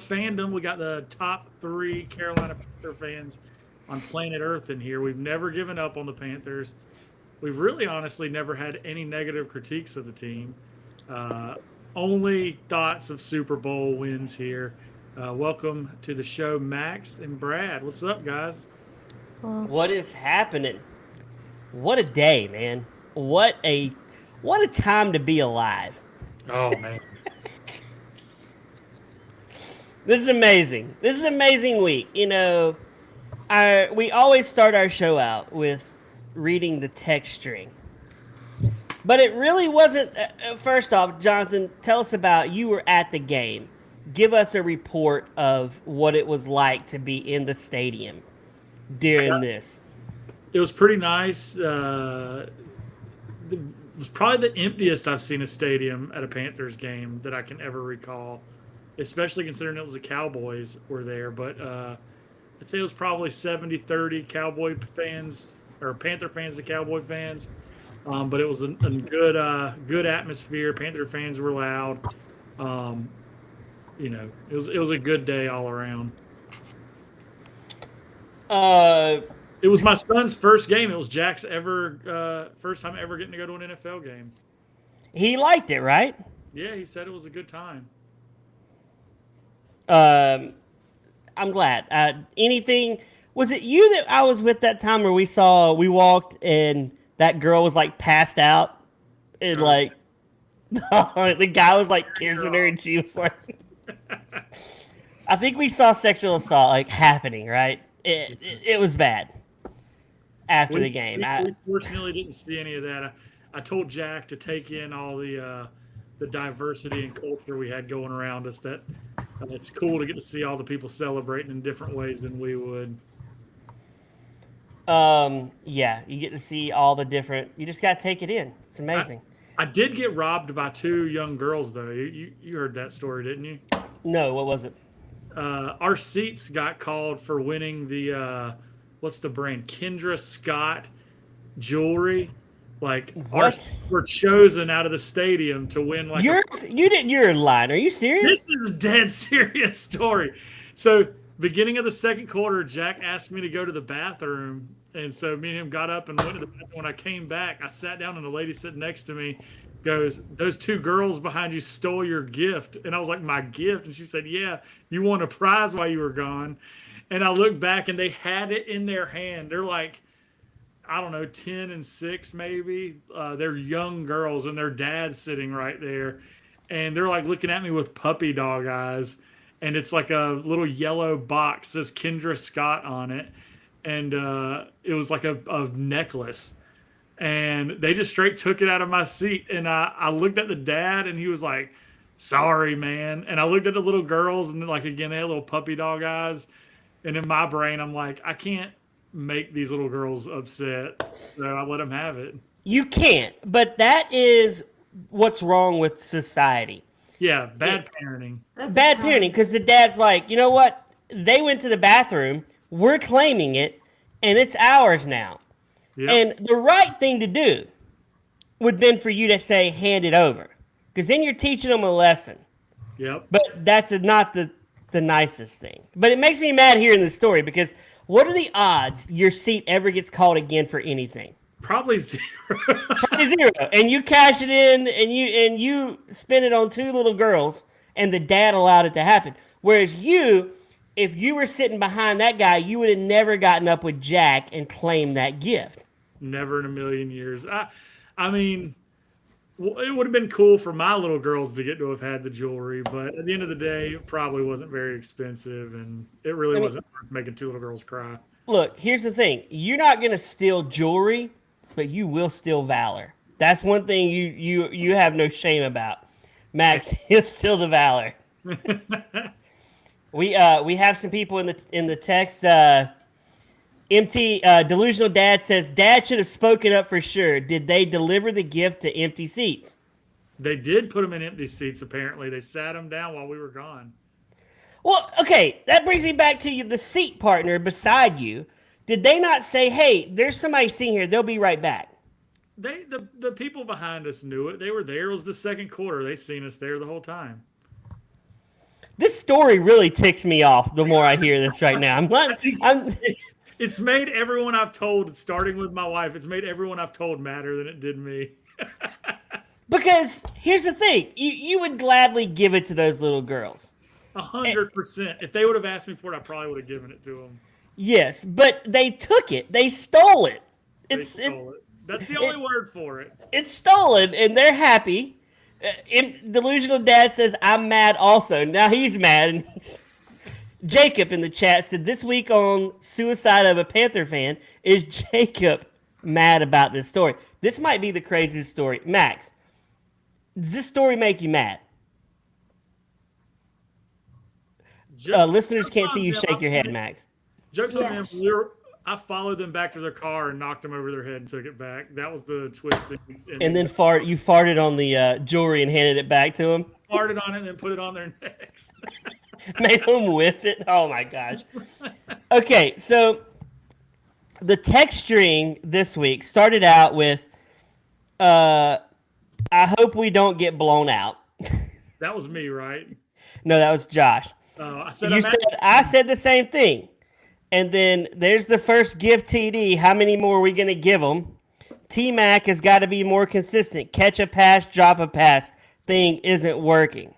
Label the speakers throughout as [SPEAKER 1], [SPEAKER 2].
[SPEAKER 1] fandom. We got the top 3 Carolina Panther fans on planet Earth in here. We've never given up on the Panthers. We've really honestly never had any negative critiques of the team. Uh, Only thoughts of Super Bowl wins here. Welcome to the show, Max and Brad. What's up, guys?
[SPEAKER 2] What is happening? What a day, man. What a time to be alive.
[SPEAKER 1] Oh man,
[SPEAKER 2] This is amazing. This is an amazing week. We always start our show out with reading the text string. But it really wasn't. First off, Jonathan, tell us about you were at the game. Give us a report of what it was like to be in the stadium during this.
[SPEAKER 1] it was pretty nice. It was probably the emptiest I've seen a stadium at a Panthers game that I can ever recall, especially considering it was the Cowboys were there. But I'd say it was probably 70-30 Cowboy fans or Panther fans to Cowboy fans. But it was a good atmosphere. Panther fans were loud. Um, it was a good day all around.
[SPEAKER 2] Uh,
[SPEAKER 1] It was my son's first game. It was Jack's ever first time ever getting to go to an NFL game.
[SPEAKER 2] he liked it, right?
[SPEAKER 1] Yeah, he said it was a good time.
[SPEAKER 2] Um, I'm glad. Anything? Was it you that I was with that time where we walked and that girl was like passed out and
[SPEAKER 1] Uh,
[SPEAKER 2] like the guy was like kissing her and she was like, I think we saw sexual assault like happening, right? It was bad after the
[SPEAKER 1] we,
[SPEAKER 2] game.
[SPEAKER 1] we fortunately didn't see any of that. I told Jack to take in all the diversity and culture we had going around us. That it's cool to get to see all the people celebrating in different ways than we would.
[SPEAKER 2] Yeah, you get to see all the different. You just got to take it in. It's
[SPEAKER 1] I,
[SPEAKER 2] amazing.
[SPEAKER 1] I did get robbed by 2 young girls though. You heard that story, didn't you?
[SPEAKER 2] No, what was it?
[SPEAKER 1] Our seats got called for winning the what's the brand Kendra Scott jewelry. Like our
[SPEAKER 2] What?
[SPEAKER 1] were chosen out of the stadium to win like a.
[SPEAKER 2] You're lying. Are you
[SPEAKER 1] This
[SPEAKER 2] serious?
[SPEAKER 1] is a dead serious story. So beginning of the second quarter, Jack asked me to go to the bathroom, and so me and him got up and went to the bathroom. When I came back, I sat down, and the lady sitting next to me goes, "Those 2 girls behind you stole your gift," and I was like, "My gift?" And she said, "Yeah, you won a prize while you were gone." And I looked back, and they had it in their hand. They're like, I don't know, 10 and 6 maybe. They're young girls, and their dad's sitting right there, and they're like looking at me with puppy dog eyes. And it's like a little yellow box says Kendra Scott on it, and it was like a necklace. And they just straight took it out of my seat, and I looked at the dad, and he was like, "Sorry, man." And I looked at the little girls, and like again, they had little puppy dog eyes. And in my brain, I'm like, I can't make these little girls upset, so I let them have it.
[SPEAKER 2] You can't. But that is what's wrong with society.
[SPEAKER 1] Yeah,
[SPEAKER 2] It,
[SPEAKER 1] bad parenting.
[SPEAKER 3] That's a
[SPEAKER 2] bad parenting
[SPEAKER 3] common.
[SPEAKER 2] because the dad's like, you know what? They went to the bathroom. We're claiming it, and it's ours now.
[SPEAKER 1] Yep,
[SPEAKER 2] And the right thing to do would have been for you to say, hand it over. Because then you're teaching them a lesson.
[SPEAKER 1] yep.
[SPEAKER 2] But that's not the nicest thing. But it makes me mad hearing this story because what are the odds your seat ever gets called again for anything?
[SPEAKER 1] Probably zero.
[SPEAKER 2] Probably zero. And you cash it in and you spend it on 2 little girls and the dad allowed it to happen. Whereas you, if you were sitting behind that guy, you would have never gotten up with Jack and claimed that gift.
[SPEAKER 1] Never in a million years. I mean, it would have been cool for my little girls to get to have had the jewelry, but at the end of the day, it probably wasn't very expensive, and it really
[SPEAKER 2] I mean,
[SPEAKER 1] wasn't worth making 2 little girls cry.
[SPEAKER 2] look, here's the thing. You're not going to steal jewelry, but you will steal valor. That's one thing you have no shame about. Max, he'll steal the valor. We have some people in the text. MT Delusional Dad says Dad should have spoken up for sure. Did they deliver the gift to empty seats?
[SPEAKER 1] They did put them in empty seats. Apparently, they sat them down while we were gone.
[SPEAKER 2] Well, okay, that brings me back to you, the seat partner beside you. Did they not say, "Hey, there's somebody sitting here. They'll be right back"?
[SPEAKER 1] The people behind us knew it. They were there. It was the second quarter. They seen us there the whole time.
[SPEAKER 2] This story really ticks me off the more I hear this right now.
[SPEAKER 1] It's made everyone I've told, starting with my wife, it's made everyone I've told madder than it did me.
[SPEAKER 2] Because here's the thing. You would gladly give it to those little girls.
[SPEAKER 1] 100%. If they would have asked me for it, I probably would have given it to them.
[SPEAKER 2] Yes, but they took it. They stole it.
[SPEAKER 1] They stole it. That's the only word for it.
[SPEAKER 2] It's stolen, and they're happy. Delusional Dad says, I'm mad also. Now he's mad. And Jacob in the chat said, this week on Suicide of a Panther Fan, is Jacob mad about this story? This might be the craziest story. Max, does this story make you mad? Listeners can't see you shake your head, Max.
[SPEAKER 1] Jokes on them. I followed them back to their car and knocked them over their head and took it back. That was the twist.
[SPEAKER 2] And then you farted on the jewelry and handed it back to them?
[SPEAKER 1] Farted on it and then put it on their necks.
[SPEAKER 2] Made them whip it? Oh, my gosh. Okay, so the text string this week started out with, I hope we don't get blown out.
[SPEAKER 1] That was me, right?
[SPEAKER 2] No, that was Josh.
[SPEAKER 1] I
[SPEAKER 2] said the same thing. And then there's the first give TD. How many more are we going to give them? T-Mac has got to be more consistent. Catch a pass, drop a pass. Thing isn't working.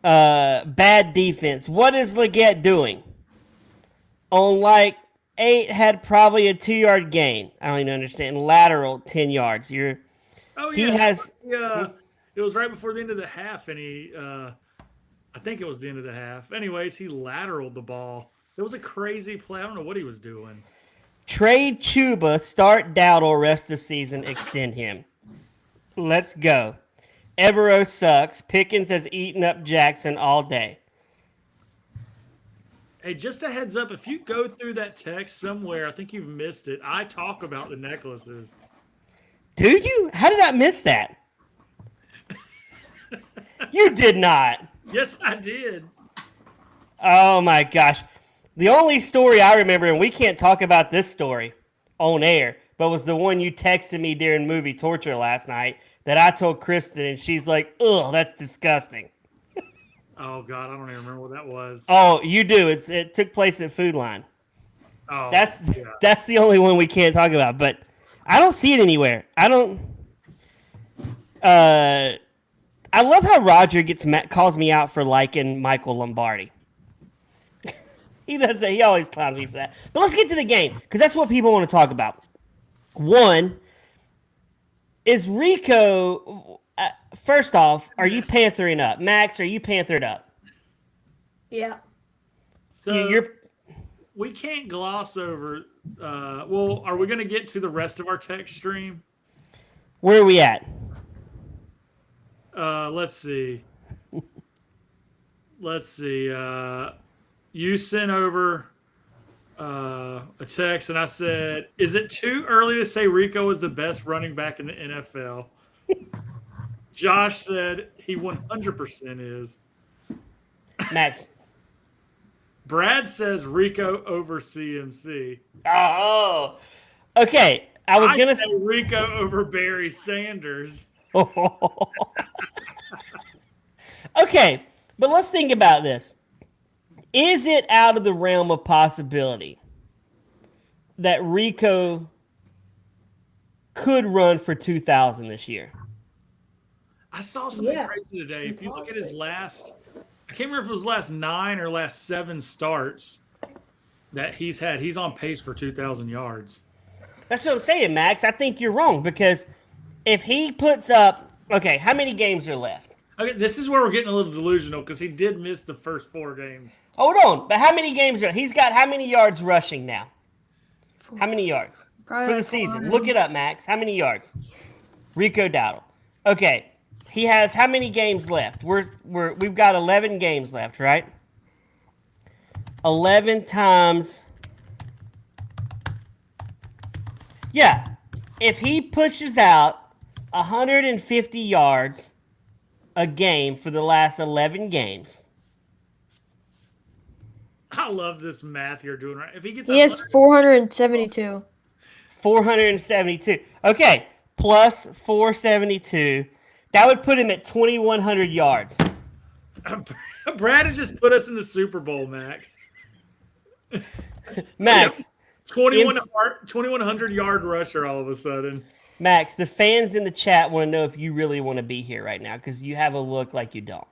[SPEAKER 2] Bad defense. What is Leggett doing? On like 8 had probably a 2-yard gain. I don't even understand. Lateral 10 yards. He has.
[SPEAKER 1] Yeah, it was right before the end of the half, and I think it was the end of the half. Anyways, he lateraled the ball. It was a crazy play. I don't know what he was doing.
[SPEAKER 2] Trade Chuba, start Dowdle, rest of season, extend him. Let's go. Evero sucks. Pickens has eaten up Jackson all day.
[SPEAKER 1] Hey, just a heads up, if you go through that text somewhere, I think you've missed it. I talk about the necklaces.
[SPEAKER 2] Do you? How did I miss that? You did not.
[SPEAKER 1] Yes, I did.
[SPEAKER 2] Oh, my gosh. The only story I remember, and we can't talk about this story on air, but was the one you texted me during movie torture last night that I told Kristen, and she's like, ugh, that's disgusting.
[SPEAKER 1] Oh, God, I don't even remember what that was.
[SPEAKER 2] Oh, you do. It took place at Food Line.
[SPEAKER 1] Oh,
[SPEAKER 2] that's the only one we can't talk about, but I don't see it anywhere. I love how Roger calls me out for liking Michael Lombardi. He does that. He always clowns me for that. But let's get to the game, because that's what people want to talk about. One, is Rico... first off, are you panthering up? Max, are you panthered up?
[SPEAKER 3] Yeah.
[SPEAKER 1] So we can't gloss over... well, are we going to get to the rest of our text stream?
[SPEAKER 2] Where are we at?
[SPEAKER 1] Let's see. You sent over a text, and I said, is it too early to say Rico is the best running back in the NFL? Josh said he 100% is.
[SPEAKER 2] Max.
[SPEAKER 1] Brad says Rico over CMC.
[SPEAKER 2] Oh. Okay. I was going to
[SPEAKER 1] say Rico over Barry Sanders.
[SPEAKER 2] Okay. But let's think about this. Is it out of the realm of possibility that Rico could run for 2,000 this year?
[SPEAKER 1] I saw something crazy today. If you look at his last, I can't remember if it was last 9 or last 7 starts that he's had. He's on pace for 2,000 yards.
[SPEAKER 2] That's what I'm saying, Max. I think you're wrong, because if he puts up, okay, how many games are left?
[SPEAKER 1] Okay, this is where we're getting a little delusional, because he did miss the first 4 games.
[SPEAKER 2] Hold on, but how many games are he's got? How many yards rushing now? How many yards for the season? Look it up, Max. How many yards? Rico Dowdle. Okay, he has how many games left? We've got 11 games left, right? 11 times. Yeah, if he pushes out 150 yards a game for the last 11 games.
[SPEAKER 1] I love this math you're doing right. If he gets,
[SPEAKER 3] he has 472.
[SPEAKER 2] 472. Okay, plus 472. That would put him at 2,100 yards.
[SPEAKER 1] Brad has just put us in the Super Bowl, Max.
[SPEAKER 2] Max,
[SPEAKER 1] 2,100 yard rusher all of a sudden.
[SPEAKER 2] Max, the fans in the chat want to know if you really want to be here right now because you have a look like you don't.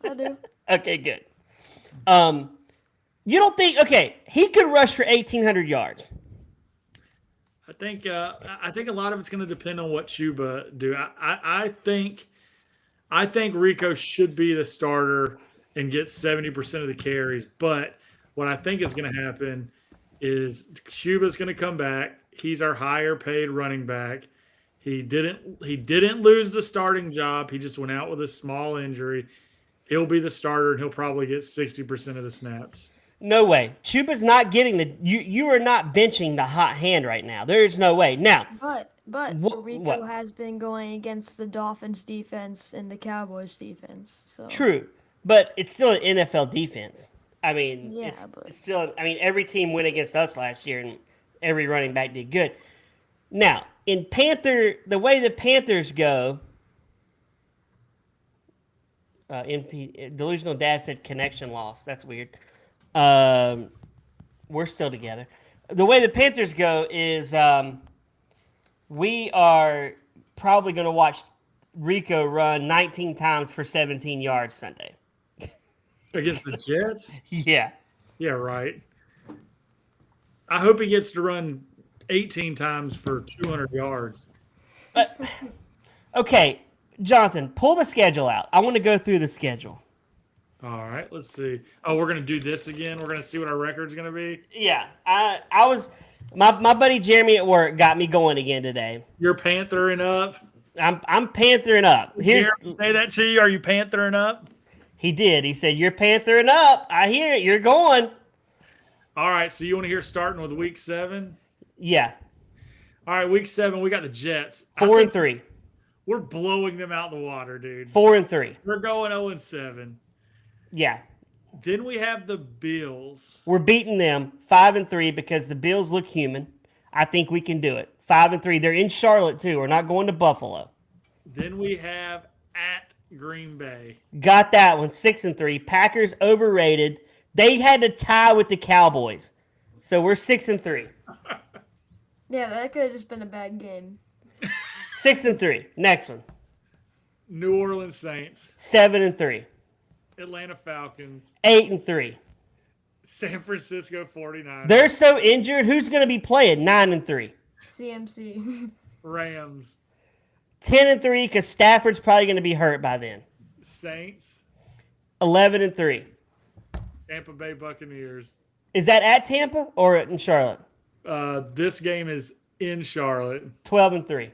[SPEAKER 3] I do.
[SPEAKER 2] Okay, good. You don't think? Okay, he could rush for 1,800 yards.
[SPEAKER 1] I think a lot of it's going to depend on what Chuba do. I think Rico should be the starter and get 70% of the carries. But what I think is going to happen is Chuba's going to come back. He's our higher paid running back. He didn't lose the starting job. He just went out with a small injury. He'll be the starter and he'll probably get 60% of the snaps.
[SPEAKER 2] No way. Chuba's not getting the you are not benching the hot hand right now. There is no way. Now,
[SPEAKER 3] But Rico
[SPEAKER 2] what?
[SPEAKER 3] has been going against the Dolphins defense and the Cowboys defense. So
[SPEAKER 2] True, but it's still an NFL defense. I mean,
[SPEAKER 3] Yeah,
[SPEAKER 2] it's
[SPEAKER 3] but-
[SPEAKER 2] still. I mean, every team went against us last year, and every running back did good. Now, in Panther, the way the Panthers go, empty delusional dad said connection lost. That's weird. We're still together. The way the Panthers go is we are probably going to watch Rico run 19 times for 17 yards Sunday.
[SPEAKER 1] Against the Jets?
[SPEAKER 2] Yeah.
[SPEAKER 1] Yeah, right. I hope he gets to run 18 times for 200 yards.
[SPEAKER 2] Okay, Jonathan, pull the schedule out. I want to go through the schedule.
[SPEAKER 1] All right, let's see. Oh, we're going to do this again? We're going to see what our record's going to be?
[SPEAKER 2] Yeah, I was my buddy Jeremy at work got me going again today.
[SPEAKER 1] You're panthering up?
[SPEAKER 2] I'm panthering up. Here's
[SPEAKER 1] Jeremy say that to you? Are you panthering up?
[SPEAKER 2] He did. He said, "You're panthering up. I hear it. You're going."
[SPEAKER 1] All right, so you want to hear starting with week 7?
[SPEAKER 2] Yeah,
[SPEAKER 1] All right, week 7, we got the Jets.
[SPEAKER 2] 4-3.
[SPEAKER 1] We're blowing them out the water, dude.
[SPEAKER 2] 4-3.
[SPEAKER 1] We're going 0-7.
[SPEAKER 2] Yeah,
[SPEAKER 1] Then we have the Bills.
[SPEAKER 2] we're beating them 5-3 because the Bills look human. I think we can do it. 5-3. They're in Charlotte too. We're not going to Buffalo.
[SPEAKER 1] Then we have at Green Bay.
[SPEAKER 2] Got that one. 6-3. Packers overrated. They had to tie with the Cowboys, so we're 6-3.
[SPEAKER 3] yeah, that could have just been a bad game.
[SPEAKER 2] 6-3. Next one.
[SPEAKER 1] New Orleans Saints.
[SPEAKER 2] 7-3.
[SPEAKER 1] Atlanta Falcons.
[SPEAKER 2] 8-3.
[SPEAKER 1] San Francisco 49ers.
[SPEAKER 2] They're so injured. Who's going to be playing? 9-3.
[SPEAKER 3] CMC.
[SPEAKER 1] Rams.
[SPEAKER 2] 10-3 because Stafford's probably going to be hurt by then.
[SPEAKER 1] Saints.
[SPEAKER 2] 11-3.
[SPEAKER 1] Tampa Bay Buccaneers.
[SPEAKER 2] Is that at Tampa or in Charlotte?
[SPEAKER 1] This game is in Charlotte.
[SPEAKER 2] 12-3.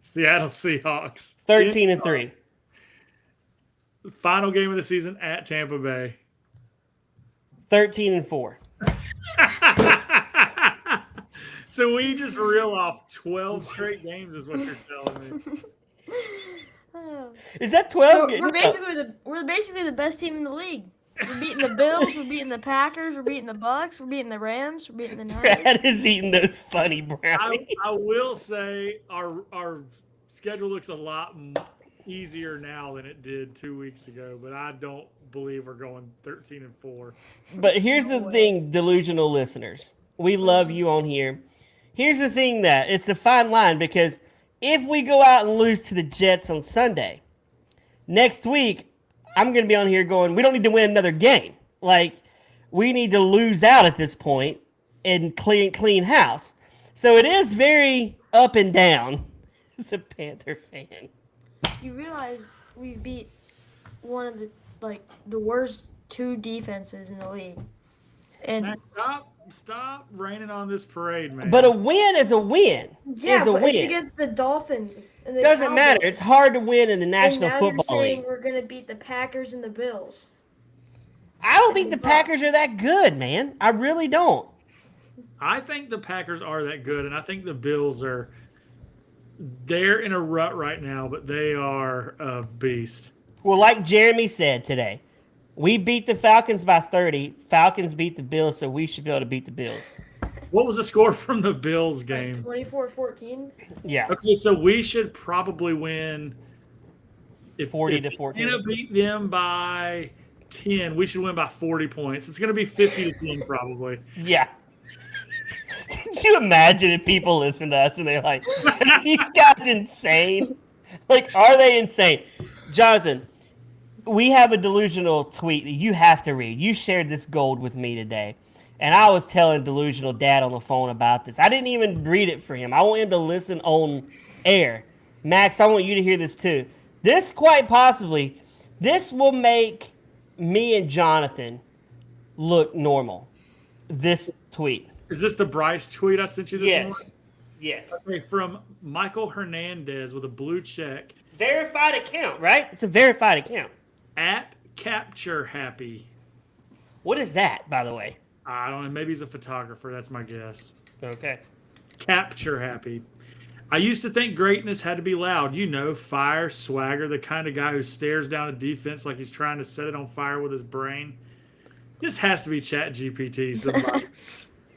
[SPEAKER 1] Seattle Seahawks.
[SPEAKER 2] 13-3.
[SPEAKER 1] Final game of the season at Tampa Bay.
[SPEAKER 2] 13-4.
[SPEAKER 1] So we just reel off 12 straight games is what you're telling me.
[SPEAKER 3] Oh.
[SPEAKER 2] Is that 12?
[SPEAKER 3] We're basically the best team in the league. We're beating the Bills. We're beating the Packers. We're beating the Bucks. We're beating the Rams. We're beating the Niners.
[SPEAKER 2] Brad is eating those funny brownies.
[SPEAKER 1] I will say our schedule looks a lot easier now than it did 2 weeks ago, but I don't believe we're going 13-4.
[SPEAKER 2] But here's the thing, delusional listeners. We love you on here. Here's the thing that it's a fine line because if we go out and lose to the Jets on Sunday, next week I'm going to be on here going, we don't need to win another game. Like, we need to lose out at this point and clean house. So it is very up and down as a Panther fan.
[SPEAKER 3] You realize we beat one of the worst 2 defenses in the league. And
[SPEAKER 1] Max, stop raining on this parade, man.
[SPEAKER 2] But a win is a win.
[SPEAKER 3] yeah,
[SPEAKER 2] is a
[SPEAKER 3] but
[SPEAKER 2] win.
[SPEAKER 3] it's against the Dolphins. And the
[SPEAKER 2] Doesn't matter.
[SPEAKER 3] Cowboys.
[SPEAKER 2] It's hard to win in the
[SPEAKER 3] And
[SPEAKER 2] National
[SPEAKER 3] now you're
[SPEAKER 2] Football
[SPEAKER 3] saying
[SPEAKER 2] League.
[SPEAKER 3] we're gonna beat the Packers and the Bills.
[SPEAKER 2] I don't think
[SPEAKER 3] and
[SPEAKER 2] the
[SPEAKER 3] the
[SPEAKER 2] Packers
[SPEAKER 3] Bucs.
[SPEAKER 2] are that good, man. I really don't.
[SPEAKER 1] I think the Packers are that good, and I think the Bills are. They're in a rut right now, but they are a beast.
[SPEAKER 2] Well, like Jeremy said today, we beat the Falcons by 30. Falcons beat the Bills, so we should be able to beat the Bills.
[SPEAKER 1] What was the score from the Bills game?
[SPEAKER 3] 24-14.
[SPEAKER 2] Yeah.
[SPEAKER 1] Okay, so we should probably win If
[SPEAKER 2] 40 to
[SPEAKER 1] if
[SPEAKER 2] 14.
[SPEAKER 1] Atlanta beat them by 10, we should win by 40 points. It's going to be 50 to 10 probably.
[SPEAKER 2] Yeah. Could you imagine if people listen to us and they're like, "Are these guys insane?" Like, are they insane? Jonathan, we have a delusional tweet that you have to read. You shared this gold with me today. And I was telling delusional dad on the phone about this. I didn't even read it for him. I want him to listen on air. Max, I want you to hear this too. This quite possibly, this will make me and Jonathan look normal. This tweet.
[SPEAKER 1] Is this the Bryce tweet I sent you this morning?
[SPEAKER 2] Yes.
[SPEAKER 1] Okay, from Michael Hernandez with a blue check
[SPEAKER 2] Verified account, right? It's a verified account.
[SPEAKER 1] at Capture Happy.
[SPEAKER 2] What is that, by the way?
[SPEAKER 1] I don't know. Maybe he's a photographer. That's my guess.
[SPEAKER 2] Okay.
[SPEAKER 1] Capture Happy. I used to think greatness had to be loud. You know, fire, swagger, the kind of guy who stares down a defense like he's trying to set it on fire with his brain. This has to be Chat GPT. Somebody.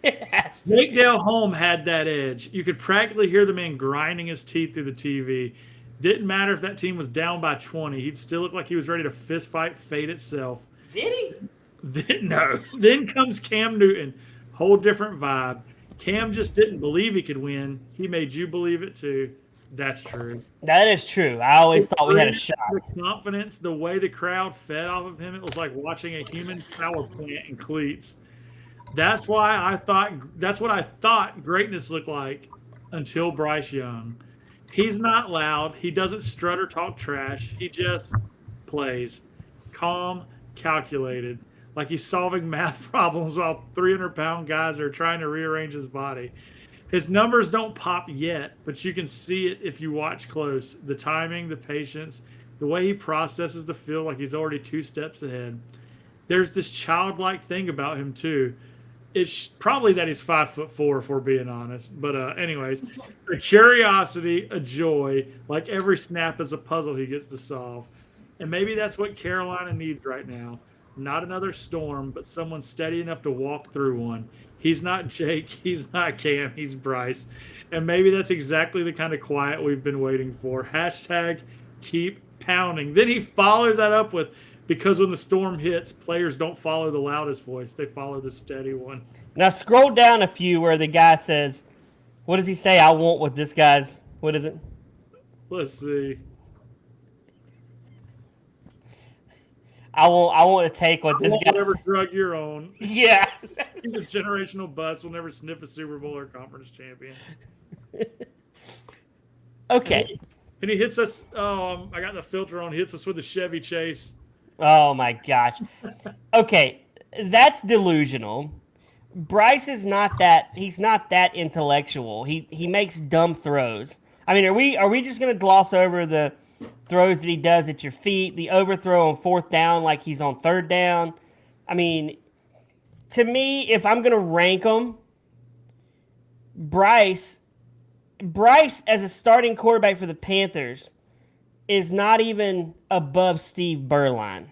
[SPEAKER 2] Yes.
[SPEAKER 1] Jake Dale Holm had that edge. You could practically hear the man grinding his teeth through the TV. Didn't matter if that team was down by 20. He'd still look like he was ready to fist fight fate itself.
[SPEAKER 2] Did he?
[SPEAKER 1] No. Then comes Cam Newton. Whole different vibe. Cam just didn't believe he could win. He made you believe it too. That's true.
[SPEAKER 2] That is true. I always thought we had a shot.
[SPEAKER 1] The confidence, the way the crowd fed off of him, it was like watching a human power plant in cleats. That's what I thought greatness looked like until Bryce Young. He's not loud. He doesn't strut or talk trash. He just plays. Calm, calculated. Like he's solving math problems while 300-pound guys are trying to rearrange his body. His numbers don't pop yet, but you can see it if you watch close. The timing, the patience, the way he processes the field like he's already 2 steps ahead. There's this childlike thing about him, too. It's probably that he's 5'4", if we're being honest. But anyways, a curiosity, a joy, like every snap is a puzzle he gets to solve. And maybe that's what Carolina needs right now. Not another storm, but someone steady enough to walk through one. He's not Jake. He's not Cam. He's Bryce. And maybe that's exactly the kind of quiet we've been waiting for. Hashtag keep pounding. Then he follows that up with, because when the storm hits, players don't follow the loudest voice. They follow the steady one.
[SPEAKER 2] Now scroll down a few where the guy says, what does he say? I want what this guy's, what is it?
[SPEAKER 1] Let's see.
[SPEAKER 2] I want to take what this guy.
[SPEAKER 1] Never drug your own.
[SPEAKER 2] Yeah.
[SPEAKER 1] He's a generational bust. Will never sniff a Super Bowl or conference champion.
[SPEAKER 2] Okay.
[SPEAKER 1] And he hits us. Oh, I got the filter on. He hits us with the Chevy Chase.
[SPEAKER 2] Oh my gosh. Okay, that's delusional. Bryce is not that. He's not that intellectual. He makes dumb throws. I mean, are we just gonna gloss over the throws that he does at your feet, the overthrow on 4th down like he's on 3rd down? I mean, to me, if I'm going to rank them, Bryce as a starting quarterback for the Panthers is not even above Steve Berline.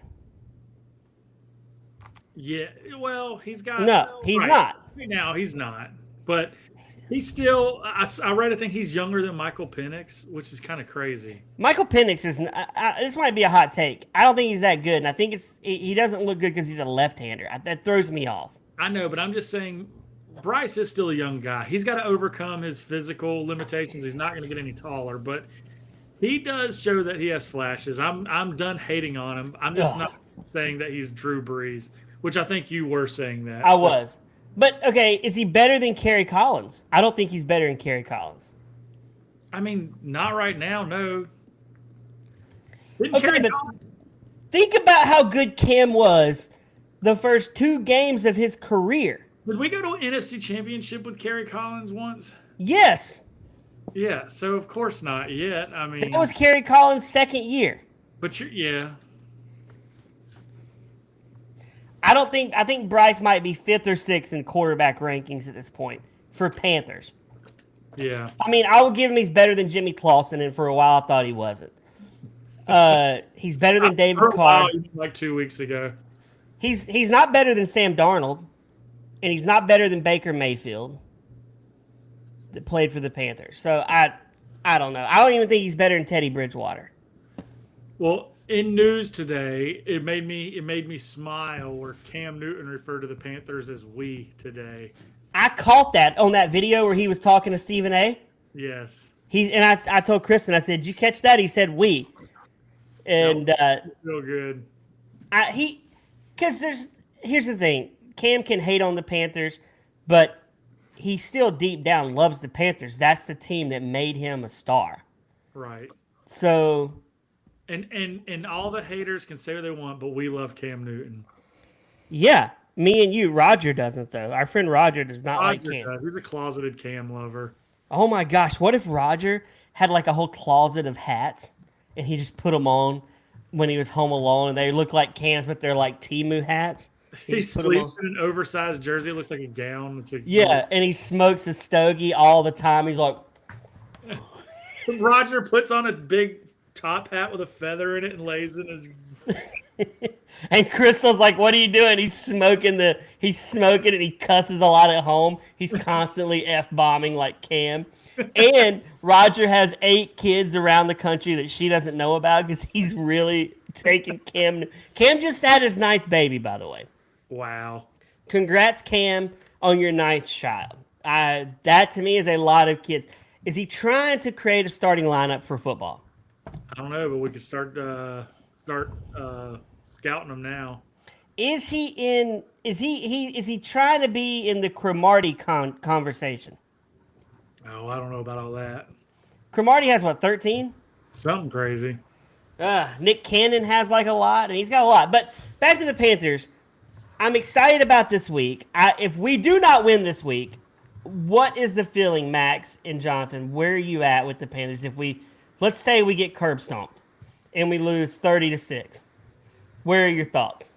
[SPEAKER 1] Yeah, well, he's got...
[SPEAKER 2] No, he's
[SPEAKER 1] right.
[SPEAKER 2] not.
[SPEAKER 1] Right now, he's not. But he's still... I read, I think he's younger than Michael Penix, which is kind of crazy.
[SPEAKER 2] Michael Penix is... this might be a hot take. I don't think he's that good, and I think he doesn't look good because he's a left-hander. That throws me off.
[SPEAKER 1] I know, but I'm just saying Bryce is still a young guy. He's got to overcome his physical limitations. He's not going to get any taller, but he does show that he has flashes. I'm done hating on him. I'm just not saying that he's Drew Brees, which I think you were saying that.
[SPEAKER 2] I was. But, okay, is he better than Kerry Collins? I don't think he's better than Kerry Collins.
[SPEAKER 1] I mean, not right now, no.
[SPEAKER 2] Okay, but think about how good Cam was the first 2 games of his career.
[SPEAKER 1] Did we go to an NFC Championship with Kerry Collins once?
[SPEAKER 2] Yes.
[SPEAKER 1] Yeah, so of course not yet. I mean,
[SPEAKER 2] that was Kerry Collins' 2nd year.
[SPEAKER 1] But yeah.
[SPEAKER 2] I think Bryce might be 5th or 6th in quarterback rankings at this point for Panthers.
[SPEAKER 1] Yeah.
[SPEAKER 2] I mean, I will give him he's better than Jimmy Clausen, and for a while I thought he wasn't. He's better than David Carr.
[SPEAKER 1] Like 2 weeks ago.
[SPEAKER 2] He's not better than Sam Darnold, and he's not better than Baker Mayfield that played for the Panthers. So I don't know. I don't even think he's better than Teddy Bridgewater.
[SPEAKER 1] Well, In news today, it made me smile where Cam Newton referred to the Panthers as "we" today.
[SPEAKER 2] I caught that on that video where he was talking to Stephen A.
[SPEAKER 1] Yes.
[SPEAKER 2] I told Kristen, I said, "Did you catch that?" He said, "We," and
[SPEAKER 1] Real good.
[SPEAKER 2] here's the thing: Cam can hate on the Panthers, but he still deep down loves the Panthers. That's the team that made him a star.
[SPEAKER 1] Right.
[SPEAKER 2] So,
[SPEAKER 1] And all the haters can say what they want, but we love Cam Newton.
[SPEAKER 2] yeah, me and you. Roger doesn't though. Our friend Roger does not like
[SPEAKER 1] Roger
[SPEAKER 2] Cam.
[SPEAKER 1] does. He's a closeted Cam lover.
[SPEAKER 2] Oh my gosh, what if Roger had like a whole closet of hats and he just put them on when he was home alone and they look like Cam's, but they're like Temu hats?
[SPEAKER 1] He
[SPEAKER 2] just put 'em
[SPEAKER 1] sleeps in an oversized jersey. It looks like a gown. It's a
[SPEAKER 2] Yeah, and he smokes a stogie all the time. He's like,
[SPEAKER 1] Roger puts on a big top hat with a feather in it and lays in his.
[SPEAKER 2] and Crystal's like, "What are you doing?" He's smoking and he cusses a lot at home. He's constantly F-bombing like Cam. And Roger has 8 kids around the country that she doesn't know about because he's really taking Cam. Cam just had his 9th baby, by the way.
[SPEAKER 1] Wow.
[SPEAKER 2] Congrats, Cam, on your 9th child. That to me is a lot of kids. Is he trying to create a starting lineup for football?
[SPEAKER 1] I don't know, but we could start scouting them now.
[SPEAKER 2] Is he trying to be in the Cromartie conversation?
[SPEAKER 1] Oh, I don't know about all that.
[SPEAKER 2] Cromartie has what, 13?
[SPEAKER 1] Something crazy.
[SPEAKER 2] Nick Cannon has like a lot, and he's got a lot. But back to the Panthers. I'm excited about this week. If we do not win this week, what is the feeling, Max and Jonathan? Where are you at with the Panthers? Let's say we get curb stomped and we lose 30-6. Where are your thoughts?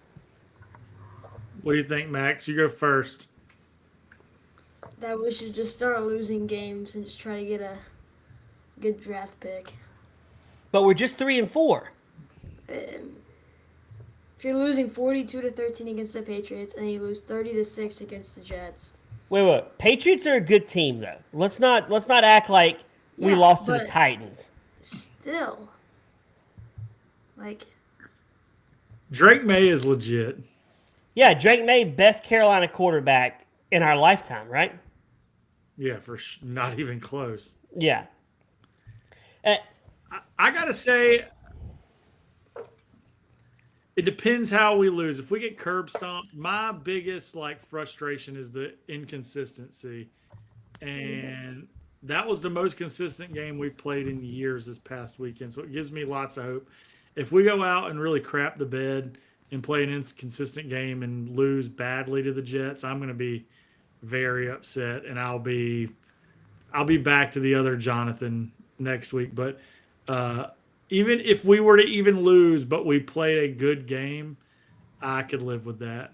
[SPEAKER 1] What do you think, Max? You go first.
[SPEAKER 3] That we should just start losing games and just try to get a good draft pick.
[SPEAKER 2] But we're just 3-4.
[SPEAKER 3] If you're losing 42-13 against the Patriots and you lose 30-6 against the Jets.
[SPEAKER 2] Wait. Patriots are a good team, though. Let's not act like we
[SPEAKER 3] Yeah,
[SPEAKER 2] lost to the
[SPEAKER 3] but-
[SPEAKER 2] Titans.
[SPEAKER 3] Still, like,
[SPEAKER 1] Drake May is legit.
[SPEAKER 2] Yeah, Drake May, best Carolina quarterback in our lifetime, right?
[SPEAKER 1] Yeah, not even close.
[SPEAKER 2] Yeah.
[SPEAKER 1] I gotta say, it depends how we lose. If we get curb stomped, my biggest frustration is the inconsistency, and that was the most consistent game we've played in years this past weekend. So it gives me lots of hope. If we go out and really crap the bed and play an inconsistent game and lose badly to the Jets, I'm going to be very upset, and I'll be back to the other Jonathan next week. But even if we were to even lose, but we played a good game, I could live with that.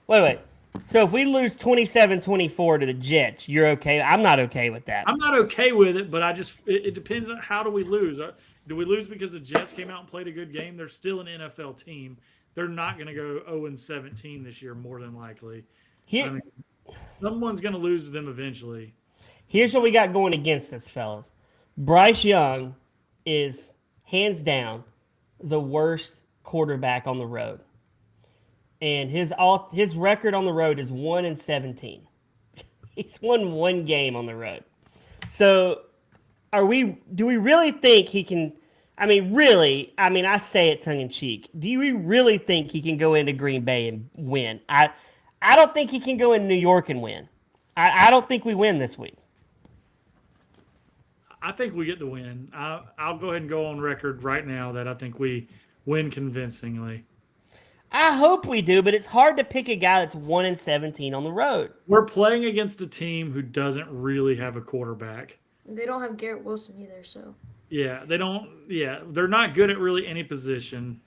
[SPEAKER 2] Wait. So if we lose 27-24 to the Jets, you're okay? I'm not okay with that.
[SPEAKER 1] I'm not okay with it, but it depends on how do we lose. Do we lose because the Jets came out and played a good game? They're still an NFL team. They're not going to go 0-17 this year, more than likely. Someone's going to lose to them eventually.
[SPEAKER 2] Here's what we got going against us, fellas. Bryce Young is hands down the worst quarterback on the road. And his record on the road is 1-17. He's won 1 game on the road. So do we really think he can? I say it tongue in cheek. Do we really think he can go into Green Bay and win? I don't think he can go in New York and win. I don't think we win this week.
[SPEAKER 1] I think we get the win. I'll go ahead and go on record right now that I think we win convincingly.
[SPEAKER 2] I hope we do, but it's hard to pick a guy that's 1-17 on the road.
[SPEAKER 1] We're playing against a team who doesn't really have a quarterback.
[SPEAKER 3] they don't have Garrett Wilson either, so.
[SPEAKER 1] Yeah, they don't. Yeah, they're not good at really any position.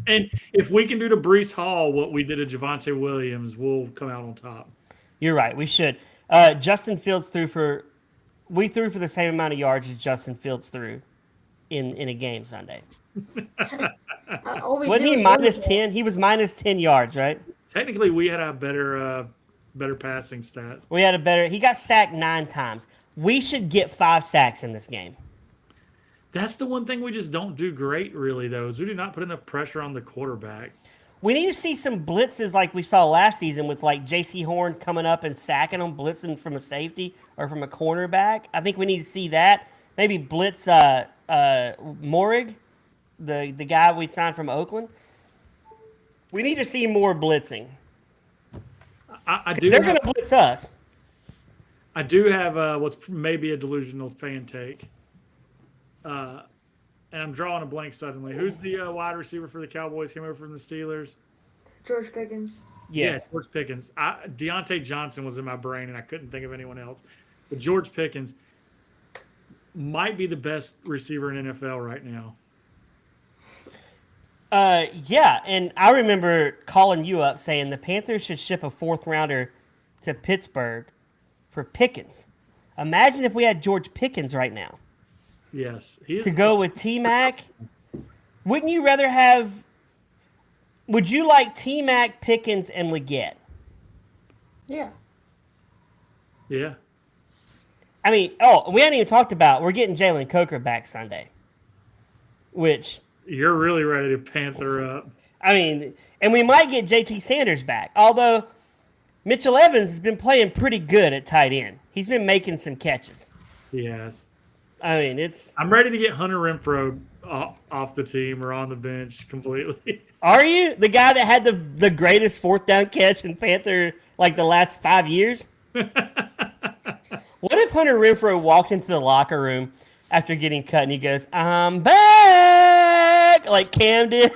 [SPEAKER 1] And if we can do to Breece Hall what we did to Javonte Williams, we'll come out on top.
[SPEAKER 2] You're right. We should. Justin Fields threw for the same amount of yards as Justin Fields threw in a game Sunday. Wasn't he minus 10? He was minus 10 yards, right?
[SPEAKER 1] Technically, we had a better passing stats.
[SPEAKER 2] He got sacked 9 times. We should get 5 sacks in this game.
[SPEAKER 1] That's the one thing we just don't do great, really, though, is we do not put enough pressure on the quarterback.
[SPEAKER 2] We need to see some blitzes like we saw last season with like J.C. Horn coming up and sacking them, blitzing from a safety or from a cornerback. I think we need to see that. Maybe blitz Morig, the guy we signed from Oakland. We need to see more blitzing.
[SPEAKER 1] I do.
[SPEAKER 2] They're going to blitz us.
[SPEAKER 1] I do have what's maybe a delusional fan take. And I'm drawing a blank suddenly. Who's the wide receiver for the Cowboys? Came over from the Steelers.
[SPEAKER 3] George Pickens.
[SPEAKER 2] Yes.
[SPEAKER 1] Yeah, George Pickens. Deontay Johnson was in my brain, and I couldn't think of anyone else. But George Pickens might be the best receiver in NFL right now.
[SPEAKER 2] Yeah, and I remember calling you up saying the Panthers should ship a 4th rounder to Pittsburgh for Pickens. Imagine if we had George Pickens right now.
[SPEAKER 1] Yes. He is
[SPEAKER 2] To go with T-Mac. Wouldn't you rather have... Would you like T-Mac, Pickens, and Leggett?
[SPEAKER 3] Yeah.
[SPEAKER 1] Yeah.
[SPEAKER 2] I mean, we hadn't even talked about we're getting Jalen Coker back Sunday. Which...
[SPEAKER 1] You're really ready to panther up.
[SPEAKER 2] I mean, and we might get JT Sanders back. Although Mitchell Evans has been playing pretty good at tight end. He's been making some catches.
[SPEAKER 1] Yes.
[SPEAKER 2] I mean, it's...
[SPEAKER 1] I'm ready to get Hunter Renfro off the team or on the bench completely.
[SPEAKER 2] Are you? The guy that had the greatest 4th down catch in Panther, like, the last 5 years? What if Hunter Renfro walked into the locker room after getting cut and he goes, "I'm back," like Cam did?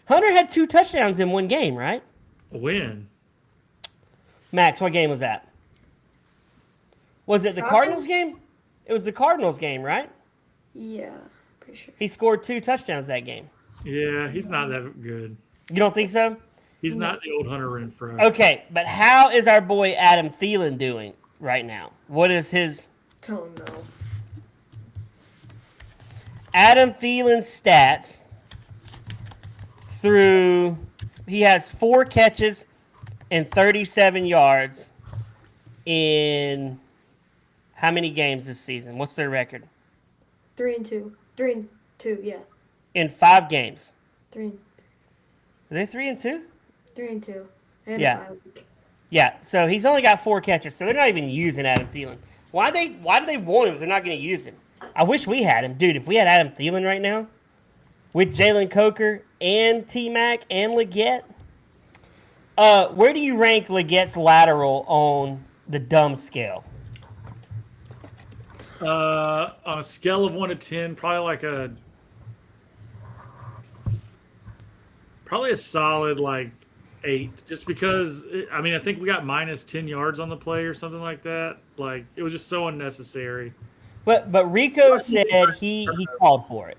[SPEAKER 2] Hunter had 2 touchdowns in one game, right?
[SPEAKER 1] Win.
[SPEAKER 2] Max, what game was that? Was it the
[SPEAKER 3] Falcons?
[SPEAKER 2] Cardinals game? It was the Cardinals game, right?
[SPEAKER 3] Yeah, pretty sure.
[SPEAKER 2] He scored 2 touchdowns that game.
[SPEAKER 1] Yeah, he's not that good.
[SPEAKER 2] You don't think so?
[SPEAKER 1] He's not the old Hunter Renfro.
[SPEAKER 2] Okay, but how is our boy Adam Thielen doing right now? What is his...
[SPEAKER 3] Don't know.
[SPEAKER 2] Adam Thielen's stats through... He has 4 catches and 37 yards in... How many games this season? What's their record?
[SPEAKER 3] 3-2. 3-2. Yeah.
[SPEAKER 2] In 5 games.
[SPEAKER 3] 3.
[SPEAKER 2] Are they 3-2?
[SPEAKER 3] 3-2. And
[SPEAKER 2] Yeah.
[SPEAKER 3] 5 week.
[SPEAKER 2] Yeah, so he's only got 4 catches, so they're not even using Adam Thielen. Why do they want him if they're not going to use him? I wish we had him. Dude, if we had Adam Thielen right now, with Jalen Coker and T-Mac and Leggett, where do you rank Leggett's lateral on the dumb scale?
[SPEAKER 1] On a scale of 1 to 10, probably a solid like 8. Just because I think we got minus 10 yards on the play or something like that. Like it was just so unnecessary.
[SPEAKER 2] But Rico said he called for it.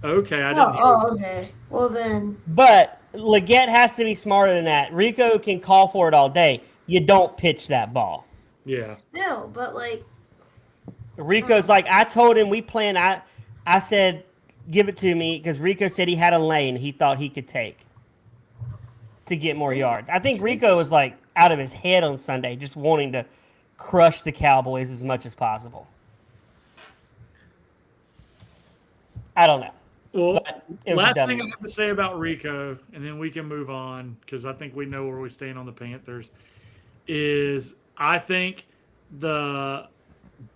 [SPEAKER 1] Okay, I didn't.
[SPEAKER 3] Okay. Well then.
[SPEAKER 2] But Leggett has to be smarter than that. Rico can call for it all day. You don't pitch that ball.
[SPEAKER 1] Yeah.
[SPEAKER 3] Still, but like.
[SPEAKER 2] Rico's like, I told him we plan. I said, give it to me because Rico said he had a lane he thought he could take to get more yards. I think Rico was like out of his head on Sunday, just wanting to crush the Cowboys as much as possible. I don't know.
[SPEAKER 1] Well,
[SPEAKER 2] It was
[SPEAKER 1] last
[SPEAKER 2] a dumb
[SPEAKER 1] thing I
[SPEAKER 2] move.
[SPEAKER 1] have to say about Rico, and then we can move on because I think we know where we stand on the Panthers, is I think the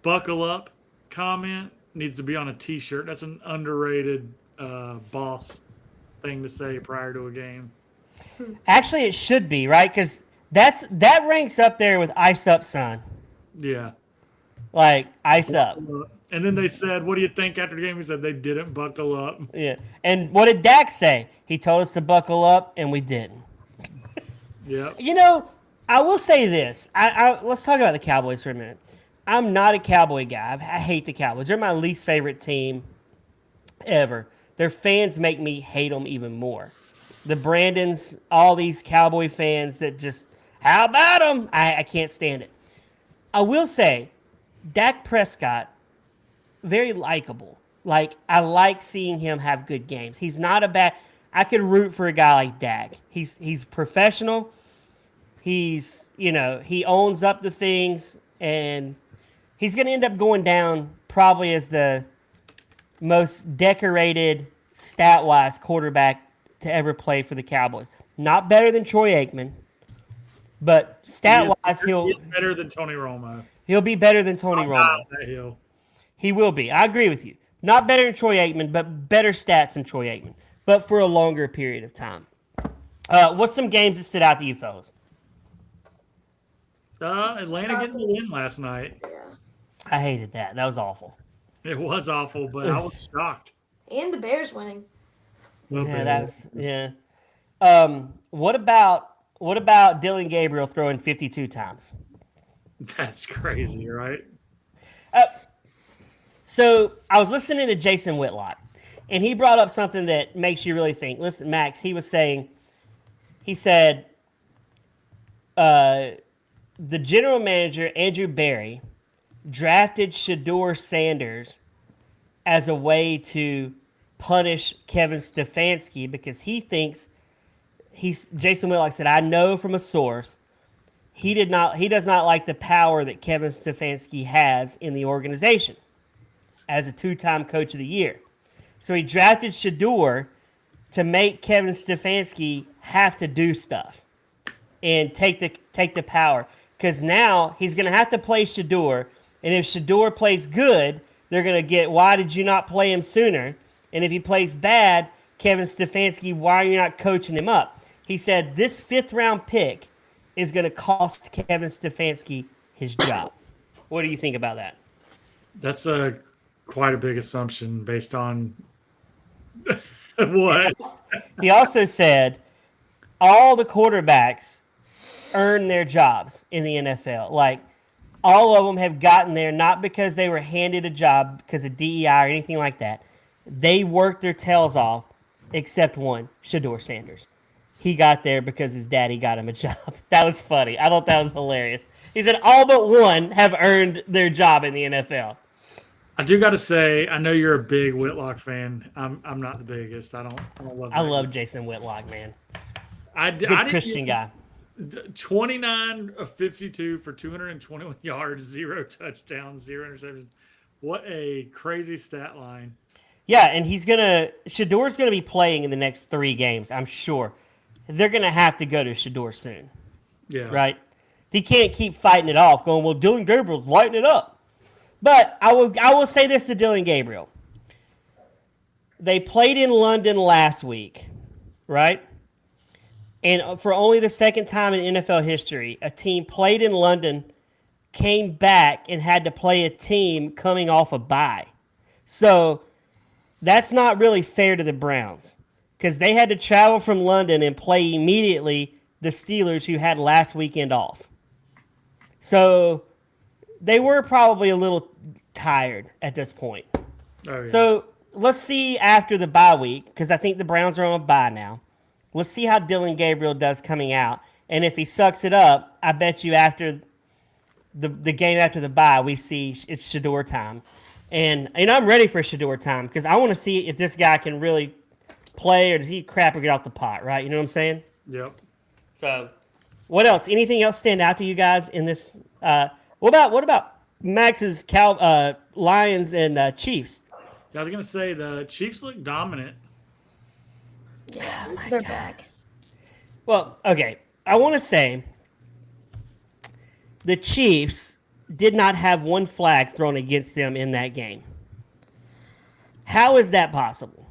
[SPEAKER 1] buckle up comment needs to be on a T-shirt. That's an underrated boss thing to say prior to a game.
[SPEAKER 2] Actually, it should be, right? Because that ranks up there with ice up, son.
[SPEAKER 1] Yeah.
[SPEAKER 2] Like, ice up.
[SPEAKER 1] And then they said, what do you think after the game? He said they didn't buckle up.
[SPEAKER 2] Yeah. And what did Dak say? He told us to buckle up, and we didn't.
[SPEAKER 1] Yeah.
[SPEAKER 2] You know, I will say this. Let's talk about the Cowboys for a minute. I'm not a Cowboy guy. I hate the Cowboys. They're my least favorite team ever. Their fans make me hate them even more. The Brandons, all these Cowboy fans that just, how about them? I can't stand it. I will say, Dak Prescott, very likable. Like, I like seeing him have good games. He's not a bad... I could root for a guy like Dak. He's professional. He owns up to things, and he's going to end up going down probably as the most decorated stat-wise quarterback to ever play for the Cowboys. Not better than Troy Aikman, but stat-wise,
[SPEAKER 1] he's better than Tony Romo.
[SPEAKER 2] He'll be better than Tony Romo.
[SPEAKER 1] That hill.
[SPEAKER 2] He will be. I agree with you. Not better than Troy Aikman, but better stats than Troy Aikman, but for a longer period of time. What's some games that stood out to you, fellas?
[SPEAKER 1] Atlanta getting the win last night.
[SPEAKER 3] Yeah.
[SPEAKER 2] I hated that. That was awful.
[SPEAKER 1] It was awful, but I was shocked.
[SPEAKER 3] And the Bears winning.
[SPEAKER 2] Yeah. What about Dylan Gabriel throwing 52 times?
[SPEAKER 1] That's crazy, right?
[SPEAKER 2] So I was listening to Jason Whitlock, and he brought up something that makes you really think. Listen, Max, he said, the general manager, Andrew Berry, drafted Shedeur Sanders as a way to punish Kevin Stefanski because he thinks Jason Whitlock said, I know from a source he does not like the power that Kevin Stefanski has in the organization as a 2-time coach of the year. So he drafted Shedeur to make Kevin Stefanski have to do stuff and take the power. Because now he's going to have to play Shedeur, and if Shedeur plays good, they're going to get, why did you not play him sooner? And if he plays bad, Kevin Stefanski, why are you not coaching him up? He said this 5th-round pick is going to cost Kevin Stefanski his job. What do you think about that?
[SPEAKER 1] That's quite a big assumption based on what?
[SPEAKER 2] He also said all the quarterbacks earn their jobs in the NFL. Like, all of them have gotten there not because they were handed a job because of DEI or anything like that. They worked their tails off, except one, Shedeur Sanders. He got there because his daddy got him a job. That was funny. I thought that was hilarious. He said all but one have earned their job in the NFL.
[SPEAKER 1] I do got to say, I know you're a big Whitlock fan. I'm not the biggest. I don't love.
[SPEAKER 2] I love Jason Whitlock, man.
[SPEAKER 1] Good
[SPEAKER 2] Christian guy.
[SPEAKER 1] 29 of 52 for 221 yards, 0 touchdowns, 0 interceptions. What a crazy stat line.
[SPEAKER 2] Yeah, and Shedeur's gonna be playing in the next 3 games, I'm sure. They're gonna have to go to Shedeur soon.
[SPEAKER 1] Yeah.
[SPEAKER 2] Right? He can't keep fighting it off, going, well, Dylan Gabriel's lighting it up. But I will say this to Dylan Gabriel. They played in London last week, right? And for only the second time in NFL history, a team played in London, came back, and had to play a team coming off a bye. So that's not really fair to the Browns because they had to travel from London and play immediately the Steelers who had last weekend off. So they were probably a little tired at this point.
[SPEAKER 1] Oh, yeah.
[SPEAKER 2] So let's see after the bye week because I think the Browns are on a bye now. Let's see how Dylan Gabriel does coming out. And if he sucks it up, I bet you after the game after the bye, we see it's Shedeur time. And I'm ready for Shedeur time because I want to see if this guy can really play or does he crap or get off the pot, right? You know what I'm saying?
[SPEAKER 1] Yep.
[SPEAKER 2] So what else? Anything else stand out to you guys in this? What about Max's Lions and Chiefs?
[SPEAKER 1] I was going to say the Chiefs look dominant.
[SPEAKER 3] Yeah, they're back.
[SPEAKER 2] Well, okay. I want to say the Chiefs did not have one flag thrown against them in that game. How is that possible?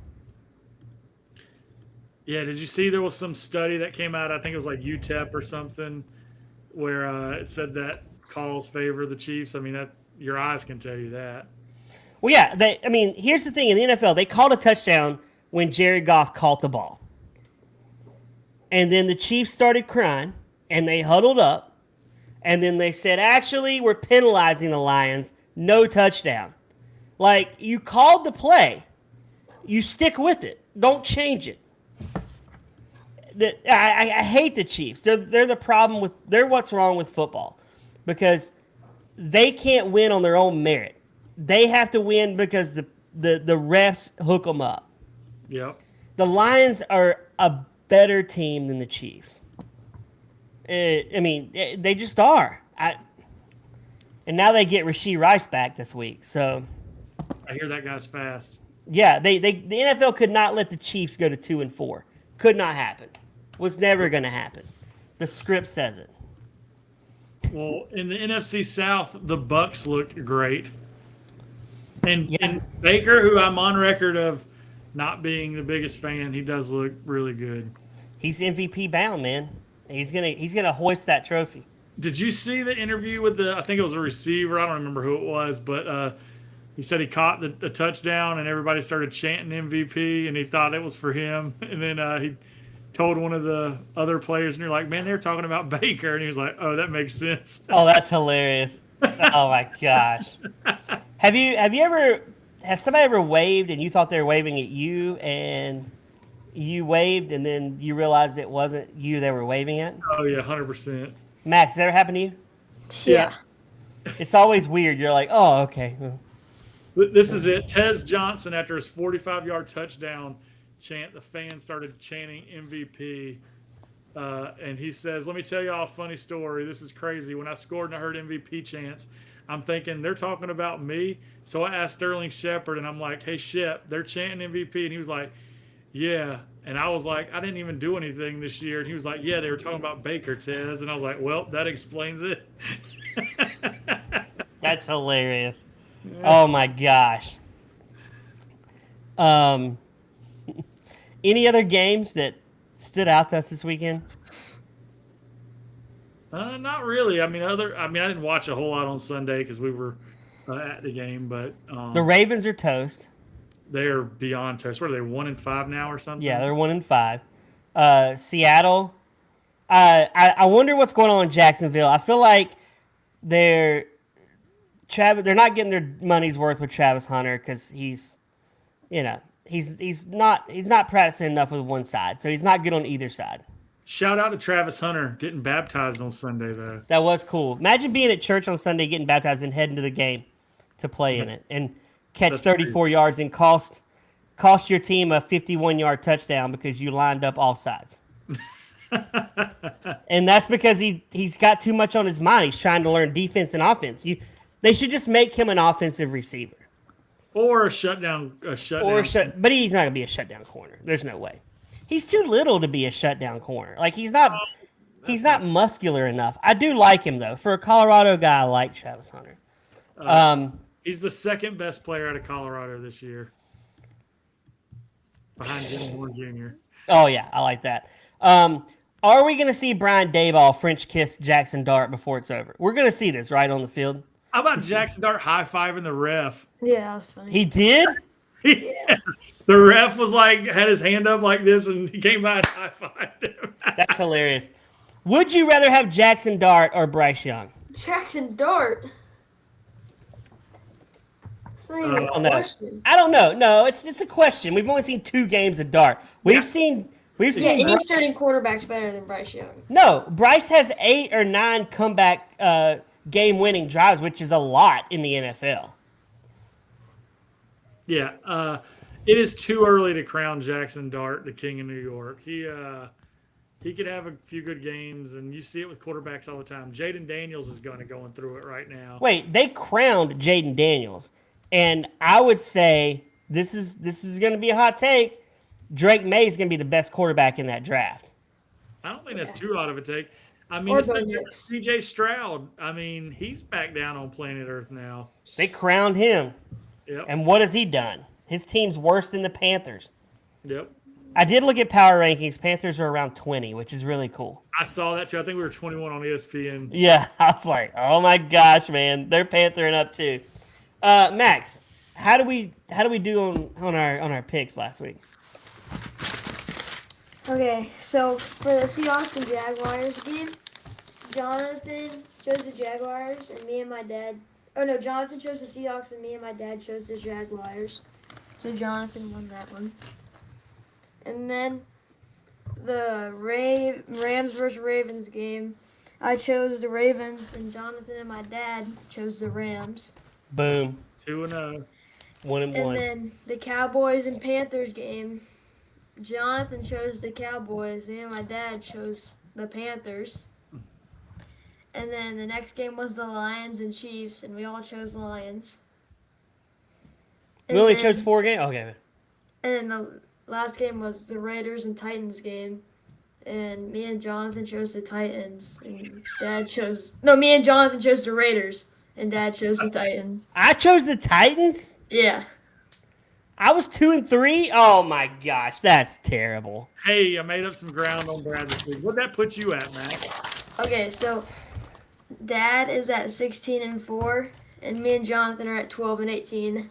[SPEAKER 1] Yeah, did you see there was some study that came out, I think it was like UTEP or something, where it said that calls favor the Chiefs? I mean, your eyes can tell you that.
[SPEAKER 2] Well, yeah. Here's the thing. In the NFL, they called a touchdown when Jared Goff caught the ball. And then the Chiefs started crying, and they huddled up, and then they said, actually, we're penalizing the Lions. No touchdown. Like, you called the play. You stick with it. Don't change it. I hate the Chiefs. They're the problem they're what's wrong with football because they can't win on their own merit. They have to win because the refs hook them up.
[SPEAKER 1] Yep.
[SPEAKER 2] The Lions are a better team than the Chiefs. They just are. and now they get Rashee Rice back this week. So,
[SPEAKER 1] I hear that guy's fast.
[SPEAKER 2] yeah, the NFL could not let the Chiefs go to 2-4. Could not happen. Was never going to happen. The script says it.
[SPEAKER 1] Well, in the NFC South, the Bucks look great. And,
[SPEAKER 2] Yeah.
[SPEAKER 1] and Baker, who I'm on record of not being the biggest fan, he does look really good.
[SPEAKER 2] He's MVP bound, man. He's gonna hoist that trophy.
[SPEAKER 1] Did you see the interview with I think it was a receiver, I don't remember who it was, but he said he caught the touchdown and everybody started chanting MVP and he thought it was for him. And then he told one of the other players, and you're like, man, they're talking about Baker. And he was like, oh, that makes sense.
[SPEAKER 2] Oh, that's hilarious. Oh my gosh. Has somebody ever waved and you thought they were waving at you and you waved and then you realized it wasn't you they were waving at?
[SPEAKER 1] Oh, yeah, 100%.
[SPEAKER 2] Max, has that ever happened to you?
[SPEAKER 3] Yeah.
[SPEAKER 2] It's always weird. You're like, oh, okay.
[SPEAKER 1] This is it. Tez Johnson, after his 45-yard touchdown chant, the fans started chanting MVP. And he says, let me tell y'all a funny story. This is crazy. When I scored and I heard MVP chants, I'm thinking they're talking about me. So I asked Sterling Shepard, and I'm like, hey, Shep, they're chanting MVP. And he was like, yeah. And I was like, I didn't even do anything this year. And he was like, yeah, they were talking about Baker, Tez. And I was like, well, that explains it.
[SPEAKER 2] That's hilarious. Oh my gosh. Any other games that stood out to us this weekend?
[SPEAKER 1] Not really. I didn't watch a whole lot on Sunday because we were at the game, but
[SPEAKER 2] The Ravens are toast.
[SPEAKER 1] they're beyond toast. What are they, 1-5 now or something?
[SPEAKER 2] Yeah, they're 1-5. Seattle. I wonder what's going on in Jacksonville. I feel like they're not getting their money's worth with Travis Hunter because he's not practicing enough with one side, so he's not good on either side.
[SPEAKER 1] Shout out to Travis Hunter getting baptized on Sunday, though.
[SPEAKER 2] That was cool. Imagine being at church on Sunday, getting baptized, and heading to the game to play in it and catch
[SPEAKER 1] that's
[SPEAKER 2] 34 yards and cost your team a 51-yard touchdown because you lined up all sides. And that's because he's got too much on his mind. He's trying to learn defense and offense. They should just make him an offensive receiver.
[SPEAKER 1] Or a shutdown.
[SPEAKER 2] But he's not going to be a shutdown corner. There's no way. He's too little to be a shutdown corner. Like, he's not muscular enough. I do like him, though. For a Colorado guy, I like Travis Hunter.
[SPEAKER 1] He's the second best player out of Colorado this year, behind Jim Moore Jr.
[SPEAKER 2] Oh, yeah, I like that. Are we going to see Brian Daboll French kiss Jackson Dart before it's over? We're going to see this right on the field.
[SPEAKER 1] How about Jackson Dart high-fiving the ref?
[SPEAKER 3] Yeah, that was funny.
[SPEAKER 2] He did?
[SPEAKER 3] Yeah.
[SPEAKER 1] The ref was like, had his hand up like this, and he came by and high-fived him.
[SPEAKER 2] That's hilarious. Would you rather have Jackson Dart or Bryce Young?
[SPEAKER 3] Jackson Dart. It's not even a
[SPEAKER 2] No.
[SPEAKER 3] question.
[SPEAKER 2] I don't know. No, it's a question. We've only seen 2 games of Dart. We've seen
[SPEAKER 3] Yeah, any
[SPEAKER 2] Bryce-
[SPEAKER 3] starting quarterback's better than Bryce Young.
[SPEAKER 2] No, Bryce has 8 or 9 comeback game-winning drives, which is a lot in the NFL.
[SPEAKER 1] Yeah, it is too early to crown Jackson Dart the king of New York. He could have a few good games, and you see it with quarterbacks all the time. Jaden Daniels is going through it right now.
[SPEAKER 2] Wait, they crowned Jaden Daniels, and I would say this is going to be a hot take. Drake May is going to be the best quarterback in that draft.
[SPEAKER 1] I don't think that's too out of a take. I mean,
[SPEAKER 3] Or
[SPEAKER 1] it's
[SPEAKER 3] Bo
[SPEAKER 1] like
[SPEAKER 3] Nix.
[SPEAKER 1] C.J. Stroud. I mean, he's back down on planet Earth now.
[SPEAKER 2] They crowned him,
[SPEAKER 1] Yep.
[SPEAKER 2] and what has he done? His team's worse than the Panthers.
[SPEAKER 1] Yep.
[SPEAKER 2] I did look at power rankings. Panthers are around 20, which is really cool.
[SPEAKER 1] I saw that too. I think we were 21 on ESPN.
[SPEAKER 2] Yeah, I was like, oh my gosh, man, they're panthering up too. Max, how do we do on our picks last week?
[SPEAKER 3] Okay, so for the Seahawks and Jaguars game, Jonathan chose the Jaguars, and me and my dad. Oh no, Jonathan chose the Seahawks, and me and my dad chose the Jaguars. So Jonathan won that one. And then the Rams versus Ravens game, I chose the Ravens, and Jonathan and my dad chose the Rams.
[SPEAKER 2] Boom,
[SPEAKER 1] 2-0.
[SPEAKER 2] 1-1.
[SPEAKER 3] And then the Cowboys and Panthers game, Jonathan chose the Cowboys, and my dad chose the Panthers. And then the next game was the Lions and Chiefs, and we all chose Lions.
[SPEAKER 2] We only
[SPEAKER 3] then-
[SPEAKER 2] chose 4 games. Okay.
[SPEAKER 3] And then the last game was the Raiders and Titans game. And me and Jonathan chose the Titans. And me and Jonathan chose the Raiders. And Dad chose the Titans.
[SPEAKER 2] I chose the Titans.
[SPEAKER 3] Yeah.
[SPEAKER 2] I was 2-3. Oh my gosh, that's terrible.
[SPEAKER 1] Hey, I made up some ground on Brad this week. What'd that put you at, Matt?
[SPEAKER 3] Okay, so Dad is at 16-4, and me and Jonathan are at 12-18.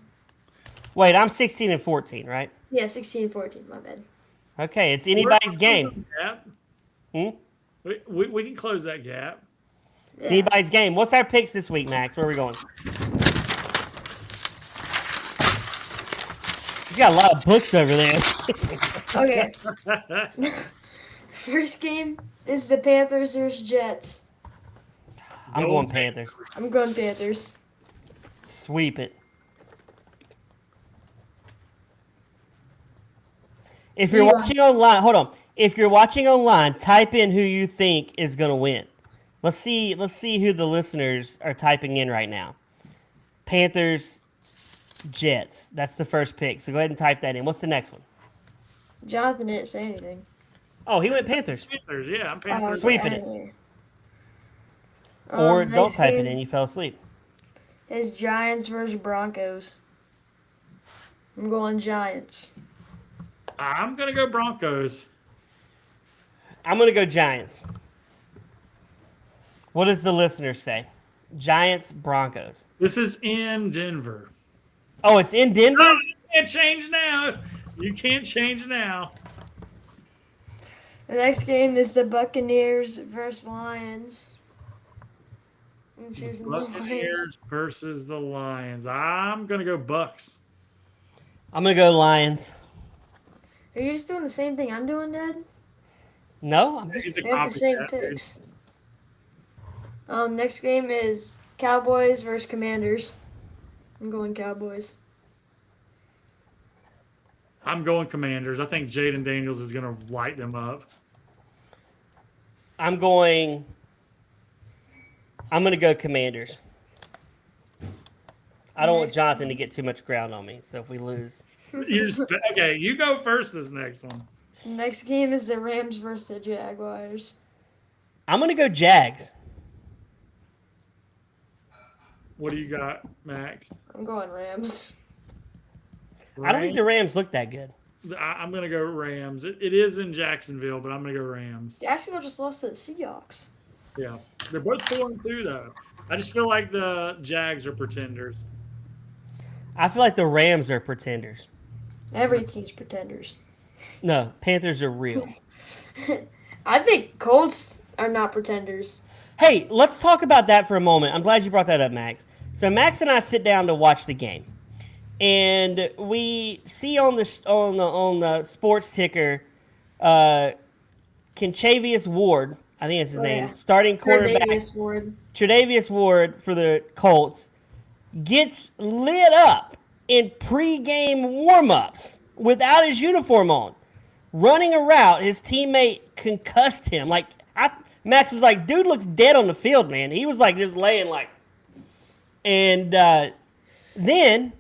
[SPEAKER 2] Wait, I'm 16-14, right?
[SPEAKER 3] Yeah, 16-14. My bad.
[SPEAKER 2] Okay, it's anybody's game.
[SPEAKER 1] Gap.
[SPEAKER 2] Hmm?
[SPEAKER 1] We can close that gap.
[SPEAKER 2] It's anybody's game. What's our picks this week, Max? Where are we going? You got a lot of books over there.
[SPEAKER 3] Okay. First game is the Panthers versus Jets.
[SPEAKER 2] I'm going Panthers.
[SPEAKER 3] I'm going Panthers.
[SPEAKER 2] Sweep it. If you're
[SPEAKER 3] Yeah.
[SPEAKER 2] watching online, hold on. If you're watching online, type in who you think is going to win. Let's see who the listeners are typing in right now. Panthers, Jets. That's the first pick. So go ahead and type that in. What's the next one?
[SPEAKER 3] Jonathan didn't say anything.
[SPEAKER 2] Oh, he went Panthers.
[SPEAKER 1] Panthers, yeah, I'm Panthers.
[SPEAKER 2] Sweeping it.
[SPEAKER 3] Anyway.
[SPEAKER 2] Or don't
[SPEAKER 3] next
[SPEAKER 2] type it
[SPEAKER 3] game
[SPEAKER 2] in. You fell asleep.
[SPEAKER 3] is Giants versus Broncos. I'm going Giants.
[SPEAKER 1] I'm gonna go Broncos.
[SPEAKER 2] I'm going to go Giants. What does the listeners say? Giants, Broncos.
[SPEAKER 1] This is in Denver.
[SPEAKER 2] Oh, it's in Denver?
[SPEAKER 1] Oh, you can't change now. You can't change now.
[SPEAKER 3] The next game is the Buccaneers versus Lions. I'm choosing the Lions.
[SPEAKER 1] Buccaneers versus the Lions. I'm gonna go Bucks.
[SPEAKER 2] I'm going to go Lions.
[SPEAKER 3] Are you just doing the same thing I'm doing, Dad?
[SPEAKER 2] No, I'm just...
[SPEAKER 1] He's a
[SPEAKER 3] We have the same
[SPEAKER 1] copycat, dude.
[SPEAKER 3] picks. Next game is Cowboys versus Commanders. I'm going Cowboys.
[SPEAKER 1] I'm going Commanders. I think Jaden Daniels is gonna light them up.
[SPEAKER 2] I'm going to go Commanders. I don't want Jonathan to get too much ground on me, so if we lose...
[SPEAKER 1] Okay, you go first this next one.
[SPEAKER 3] Next game is the Rams versus the Jaguars.
[SPEAKER 2] I'm going to go Jags.
[SPEAKER 1] What do you got, Max?
[SPEAKER 3] I'm going Rams.
[SPEAKER 2] I don't think the Rams look that good.
[SPEAKER 1] I'm going to go Rams. It is in Jacksonville, but I'm going to go Rams.
[SPEAKER 3] Jacksonville just lost to the Seahawks.
[SPEAKER 1] Yeah. They're both 4-2, though. I just feel like the Jags are pretenders.
[SPEAKER 2] I feel like the Rams are pretenders.
[SPEAKER 3] Every team's pretenders.
[SPEAKER 2] No, Panthers are real.
[SPEAKER 3] I think Colts are not pretenders.
[SPEAKER 2] Hey, let's talk about that for a moment. I'm glad you brought that up, Max. So Max and I sit down to watch the game, and we see on the sports ticker, Kenchavius Ward, I think that's his name,
[SPEAKER 3] Yeah.
[SPEAKER 2] starting quarterback,
[SPEAKER 3] Tre'Davious
[SPEAKER 2] Ward
[SPEAKER 3] Ward.
[SPEAKER 2] for the Colts, gets lit up in pregame warmups without his uniform on, running a route. His teammate concussed him. Max was like, dude looks dead on the field, man. He was like just laying like. And then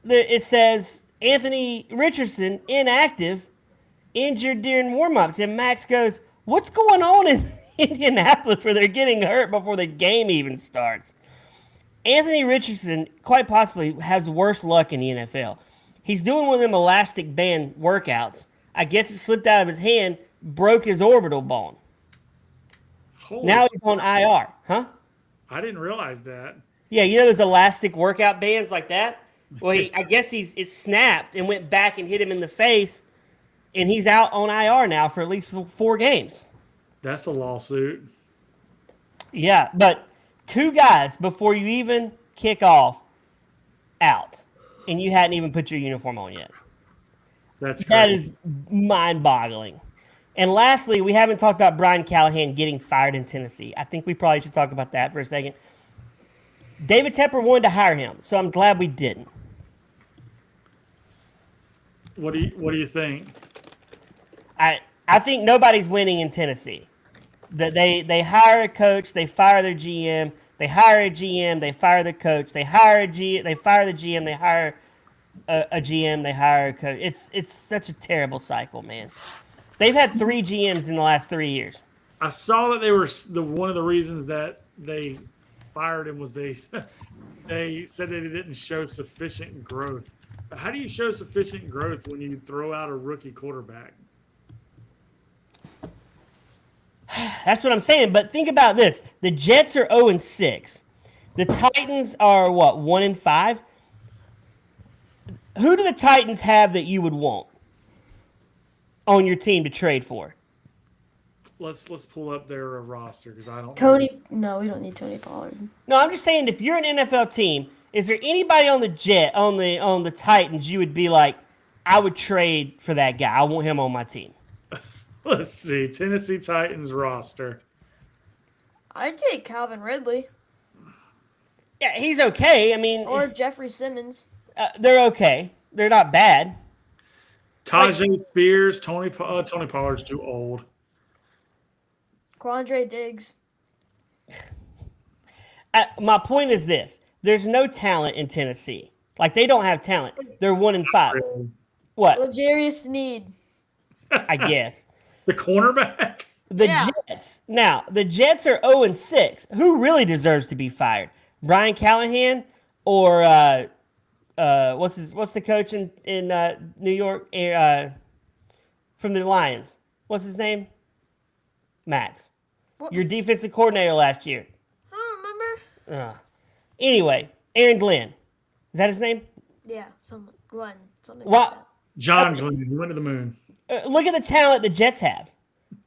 [SPEAKER 2] it says Anthony Richardson inactive, injured during warmups, and Max goes, "What's going on in Indianapolis where they're getting hurt before the game even starts?" Anthony Richardson quite possibly has worse luck in the NFL. He's doing one of them elastic band workouts. I guess it slipped out of his hand, broke his orbital bone.
[SPEAKER 1] Holy
[SPEAKER 2] Now he's on IR, huh?
[SPEAKER 1] I didn't realize that.
[SPEAKER 2] Yeah, you know those elastic workout bands like that? Well, I guess it snapped and went back and hit him in the face, and he's out on IR now for at least 4 games.
[SPEAKER 1] That's a lawsuit.
[SPEAKER 2] Yeah, but 2 guys before you even kick off out, and you hadn't even put your uniform on yet.
[SPEAKER 1] That's crazy.
[SPEAKER 2] That is mind-boggling. And lastly, we haven't talked about Brian Callahan getting fired in Tennessee. I think we probably should talk about that for a second. David Tepper wanted to hire him, so I'm glad we didn't.
[SPEAKER 1] What do you think?
[SPEAKER 2] I think nobody's winning in Tennessee. That they hire a coach, they fire their GM, they hire a GM, they fire the coach, they hire they fire the GM, they hire a GM, they hire a coach. It's such a terrible cycle, man. They've had 3 GMs in the last 3 years.
[SPEAKER 1] I saw that they were one of the reasons that they fired him was they said that he didn't show sufficient growth. But how do you show sufficient growth when you throw out a rookie quarterback?
[SPEAKER 2] That's what I'm saying. But think about this: the Jets are 0-6. The Titans are what, 1-5. Who do the Titans have that you would want on your team to trade for?
[SPEAKER 1] Let's pull up their roster because I don't.
[SPEAKER 3] Tony. No, we don't need Tony Pollard.
[SPEAKER 2] No, I'm just saying, if you're an NFL team, is there anybody on the Titans you would be like, I would trade for that guy. I want him on my team.
[SPEAKER 1] Let's see, Tennessee Titans roster.
[SPEAKER 3] I'd take Calvin Ridley
[SPEAKER 2] Yeah, he's okay. I mean,
[SPEAKER 3] or Jeffrey Simmons.
[SPEAKER 2] they're okay. They're not bad.
[SPEAKER 1] Tajay Spears, Tony Pollard's too old.
[SPEAKER 3] Quandre Diggs.
[SPEAKER 2] My point is this: there's no talent in Tennessee. Like, they don't have talent. They're 1-5.
[SPEAKER 1] Really?
[SPEAKER 2] What?
[SPEAKER 3] L'Jarius Sneed.
[SPEAKER 2] I guess.
[SPEAKER 1] The cornerback.
[SPEAKER 2] The
[SPEAKER 3] Yeah.
[SPEAKER 2] Jets. Now, the Jets are 0-6. Who really deserves to be fired? Brian Callahan or what's the coach in New York from the Lions? What's his name? Max.
[SPEAKER 3] What?
[SPEAKER 2] Your defensive coordinator last year.
[SPEAKER 3] I don't remember.
[SPEAKER 2] Anyway, Aaron Glenn. Is that his name?
[SPEAKER 3] Yeah, something. Something
[SPEAKER 2] What?
[SPEAKER 3] like that.
[SPEAKER 1] John Glenn. He went to the moon.
[SPEAKER 2] Look at the talent the Jets have.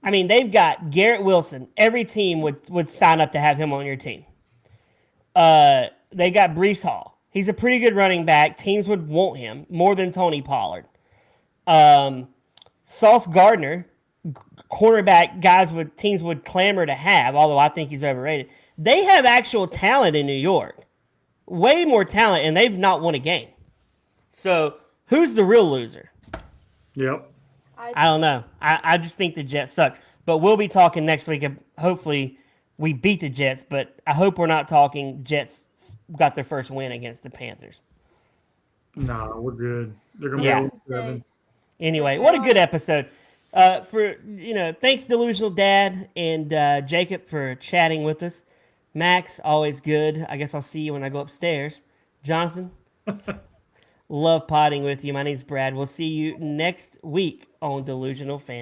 [SPEAKER 2] I mean, they've got Garrett Wilson. Every team would sign up to have him on your team. They got Brees Hall. He's a pretty good running back. Teams would want him more than Tony Pollard. Sauce Gardner, cornerback, teams would clamor to have, although I think he's overrated. They have actual talent in New York. Way more talent, and they've not won a game. So, who's the real loser?
[SPEAKER 1] Yep.
[SPEAKER 2] I don't know. I just think the Jets suck. But we'll be talking next week. Hopefully, we beat the Jets, but I hope we're not talking Jets got their first win against the Panthers.
[SPEAKER 1] Nah, we're good. They're gonna
[SPEAKER 2] Yeah.
[SPEAKER 1] be 7.
[SPEAKER 2] Anyway, what a good episode. Thanks Delusional Dad and Jacob for chatting with us. Max, always good. I guess I'll see you when I go upstairs. Jonathan, love potting with you. My name's Brad. We'll see you next week on Delusional Fan.